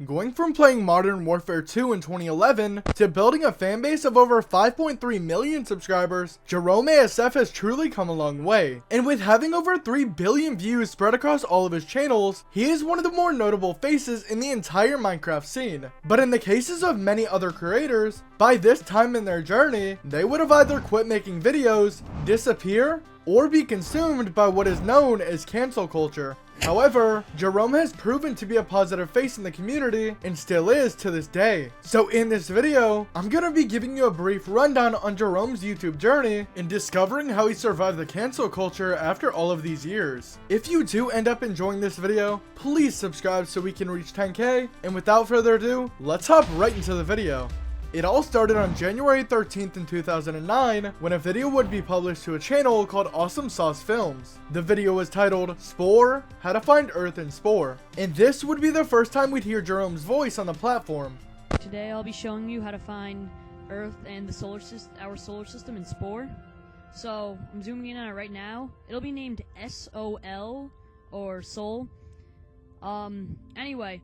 Going from playing Modern Warfare 2 in 2011 to building a fanbase of over 5.3 million subscribers, JeromeASF has truly come a long way. And with having over 3 billion views spread across all of his channels, he is one of the more notable faces in the entire Minecraft scene. But in the cases of many other creators, by this time in their journey, they would have either quit making videos, disappear, or be consumed by what is known as cancel culture. However, Jerome has proven to be a positive face in the community and still is to this day. So in this video, I'm gonna be giving you a brief rundown on Jerome's YouTube journey and discovering how he survived the cancel culture after all of these years. If you do end up enjoying this video, please subscribe so we can reach 10K, and without further ado, let's hop right into the video. It all started on January 13th in 2009 when a video would be published to a channel called Awesome Sauce Films. The video was titled Spore, How to Find Earth in Spore, and this would be the first time we'd hear Jerome's voice on the platform. Today I'll be showing you how to find Earth and our solar system in Spore. So I'm zooming in on it right now. It'll be named SOL or Sol. Anyway,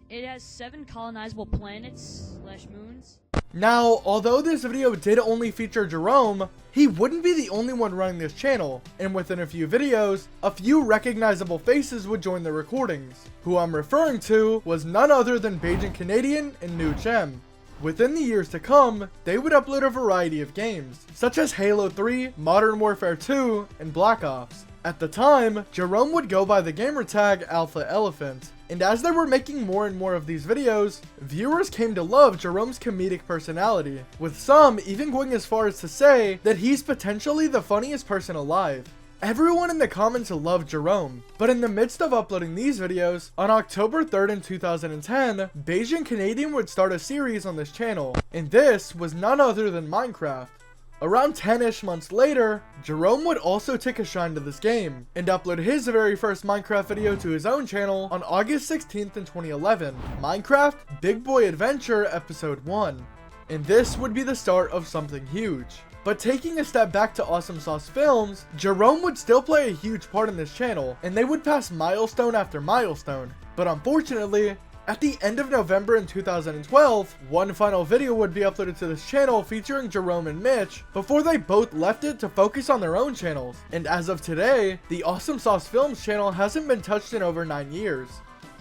it has 7 colonizable planets / moons. Now, although this video did only feature Jerome, he wouldn't be the only one running this channel, and within a few videos, a few recognizable faces would join the recordings. Who I'm referring to was none other than Bajan Canadian and New Gem. Within the years to come, they would upload a variety of games, such as Halo 3, Modern Warfare 2, and Black Ops. At the time, Jerome would go by the gamertag Alpha Elephant, and as they were making more and more of these videos, viewers came to love Jerome's comedic personality, with some even going as far as to say that he's potentially the funniest person alive. Everyone in the comments loved Jerome, but in the midst of uploading these videos, on October 3rd in 2010, Bajan Canadian would start a series on this channel, and this was none other than Minecraft. Around 10-ish months later, Jerome would also take a shine to this game, and upload his very first Minecraft video to his own channel on August 16th in 2011, Minecraft Big Boy Adventure Episode 1. And this would be the start of something huge. But taking a step back to Awesome Sauce Films, Jerome would still play a huge part in this channel, and they would pass milestone after milestone. But unfortunately, at the end of November in 2012, one final video would be uploaded to this channel featuring Jerome and Mitch before they both left it to focus on their own channels. And as of today, the Awesome Sauce Films channel hasn't been touched in over 9 years.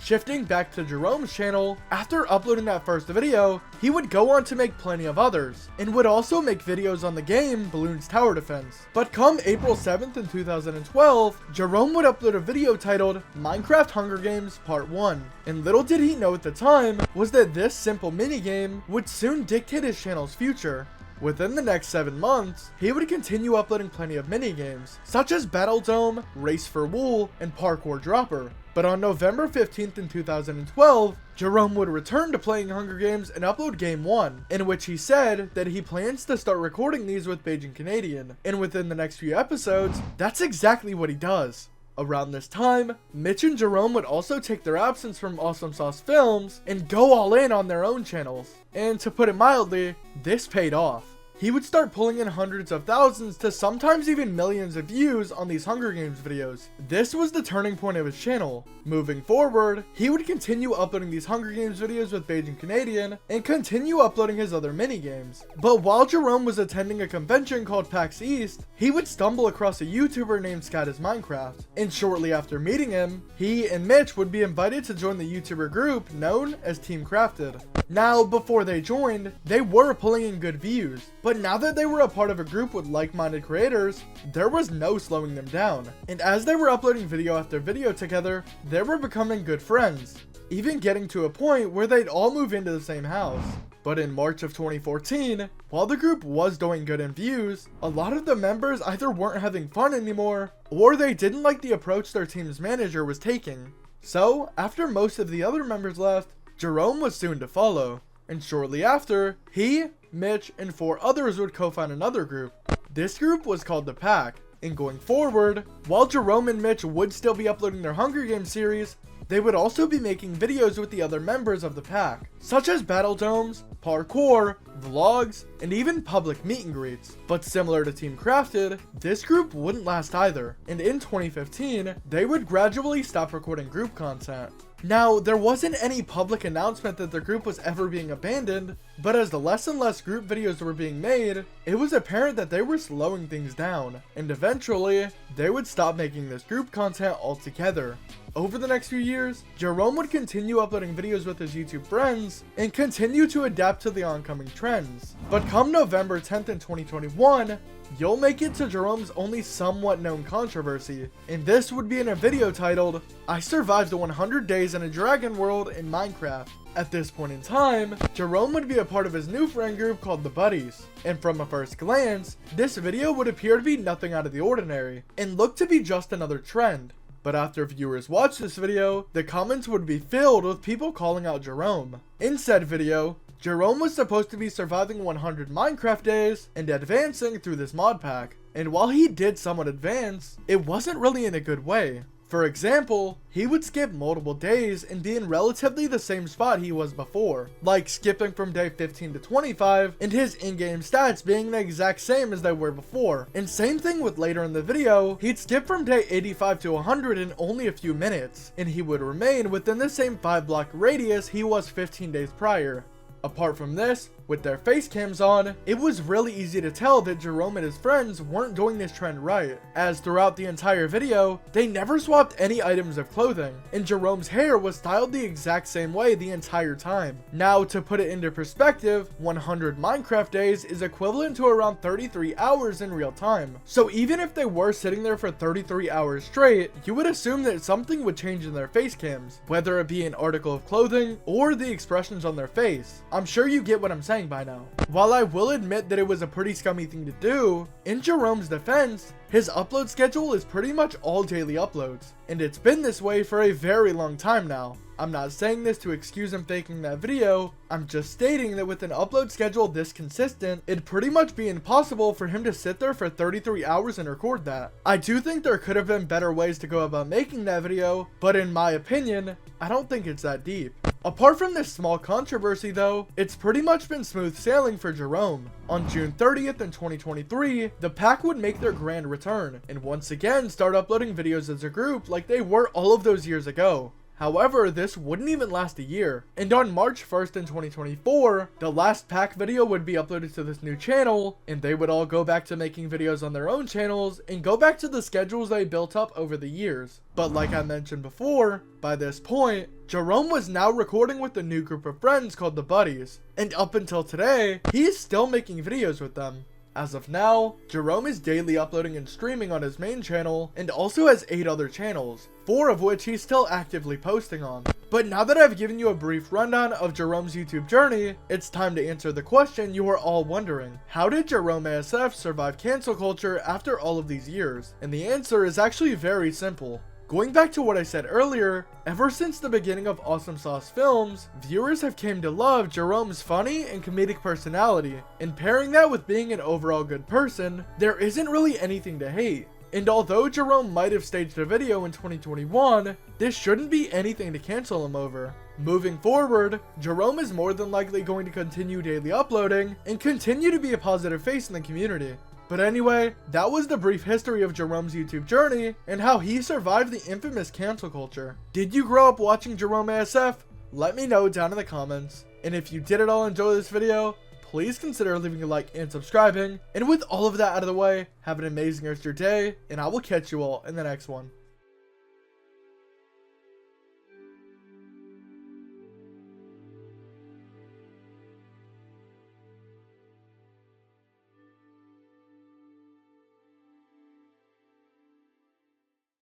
Shifting back to Jerome's channel, after uploading that first video, he would go on to make plenty of others, and would also make videos on the game Bloons Tower Defense. But come April 7th in 2012, Jerome would upload a video titled Minecraft Hunger Games Part 1. And little did he know at the time was that this simple minigame would soon dictate his channel's future. Within the next 7 months, he would continue uploading plenty of minigames, such as Battle Dome, Race for Wool, and Parkour Dropper. But on November 15th in 2012, Jerome would return to playing Hunger Games and upload Game 1, in which he said that he plans to start recording these with Bajan Canadian. And within the next few episodes, that's exactly what he does. Around this time, Mitch and Jerome would also take their absence from Awesome Sauce Films and go all in on their own channels. And to put it mildly, this paid off. He would start pulling in hundreds of thousands to sometimes even millions of views on these Hunger Games videos. This was the turning point of his channel. Moving forward, he would continue uploading these Hunger Games videos with Bajan Canadian and continue uploading his other minigames. But while Jerome was attending a convention called PAX East, he would stumble across a YouTuber named SkyDoesMinecraft. And shortly after meeting him, he and Mitch would be invited to join the YouTuber group known as Team Crafted. Now, before they joined, they were pulling in good views, but now that they were a part of a group with like-minded creators, there was no slowing them down. And as they were uploading video after video together, they were becoming good friends, even getting to a point where they'd all move into the same house. But in March of 2014, while the group was doing good in views, a lot of the members either weren't having fun anymore, or they didn't like the approach their team's manager was taking. So, after most of the other members left, Jerome was soon to follow, and shortly after, he, Mitch, and 4 others would co-found another group. This group was called The Pack, and going forward, while Jerome and Mitch would still be uploading their Hunger Games series, they would also be making videos with the other members of The Pack, such as Battle Domes, Parkour, vlogs, and even public meet and greets. But similar to Team Crafted, this group wouldn't last either, and in 2015, they would gradually stop recording group content. Now, there wasn't any public announcement that the group was ever being abandoned, but as the less and less group videos were being made, it was apparent that they were slowing things down, and eventually, they would stop making this group content altogether. Over the next few years, Jerome would continue uploading videos with his YouTube friends and continue to adapt to the oncoming trends. But come November 10th in 2021, you'll make it to Jerome's only somewhat known controversy, and this would be in a video titled, "I survived the 100 days in a dragon world in Minecraft." At this point in time, Jerome would be a part of his new friend group called the Buddies, and from a first glance, this video would appear to be nothing out of the ordinary, and look to be just another trend. But after viewers watched this video, the comments would be filled with people calling out Jerome. In said video, Jerome was supposed to be surviving 100 Minecraft days and advancing through this mod pack. And while he did somewhat advance, it wasn't really in a good way. For example, he would skip multiple days and be in relatively the same spot he was before, like skipping from day 15 to 25 and his in-game stats being the exact same as they were before. And same thing with later in the video, he'd skip from day 85 to 100 in only a few minutes, and he would remain within the same 5-block radius he was 15 days prior. Apart from this, with their face cams on, it was really easy to tell that Jerome and his friends weren't doing this trend right, as throughout the entire video, they never swapped any items of clothing, and Jerome's hair was styled the exact same way the entire time. Now, to put it into perspective, 100 Minecraft days is equivalent to around 33 hours in real time. So even if they were sitting there for 33 hours straight, you would assume that something would change in their face cams, whether it be an article of clothing or the expressions on their face. I'm sure you get what I'm saying by now. While I will admit that it was a pretty scummy thing to do, in Jerome's defense, his upload schedule is pretty much all daily uploads, and it's been this way for a very long time now. I'm not saying this to excuse him faking that video, I'm just stating that with an upload schedule this consistent, it'd pretty much be impossible for him to sit there for 33 hours and record that. I do think there could have been better ways to go about making that video, but in my opinion, I don't think it's that deep. Apart from this small controversy though, it's pretty much been smooth sailing for Jerome. On June 30th in 2023, the pack would make their grand return, and once again start uploading videos as a group like they were all of those years ago. However, this wouldn't even last a year, and on March 1st in 2024, the last pack video would be uploaded to this new channel, and they would all go back to making videos on their own channels, and go back to the schedules they built up over the years. But like I mentioned before, by this point, Jerome was now recording with a new group of friends called the Buddies, and up until today, he is still making videos with them. As of now, Jerome is daily uploading and streaming on his main channel, and also has 8 other channels, 4 of which he's still actively posting on. But now that I've given you a brief rundown of Jerome's YouTube journey, it's time to answer the question you are all wondering. How did JeromeASF survive cancel culture after all of these years? And the answer is actually very simple. Going back to what I said earlier, ever since the beginning of Awesome Sauce Films, viewers have came to love Jerome's funny and comedic personality, and pairing that with being an overall good person, there isn't really anything to hate. And although Jerome might have staged a video in 2021, this shouldn't be anything to cancel him over. Moving forward, Jerome is more than likely going to continue daily uploading and continue to be a positive face in the community. But anyway, that was the brief history of Jerome's YouTube journey and how he survived the infamous cancel culture. Did you grow up watching JeromeASF? Let me know down in the comments. And if you did at all enjoy this video, please consider leaving a like and subscribing. And with all of that out of the way, have an amazing rest of your day, and I will catch you all in the next one.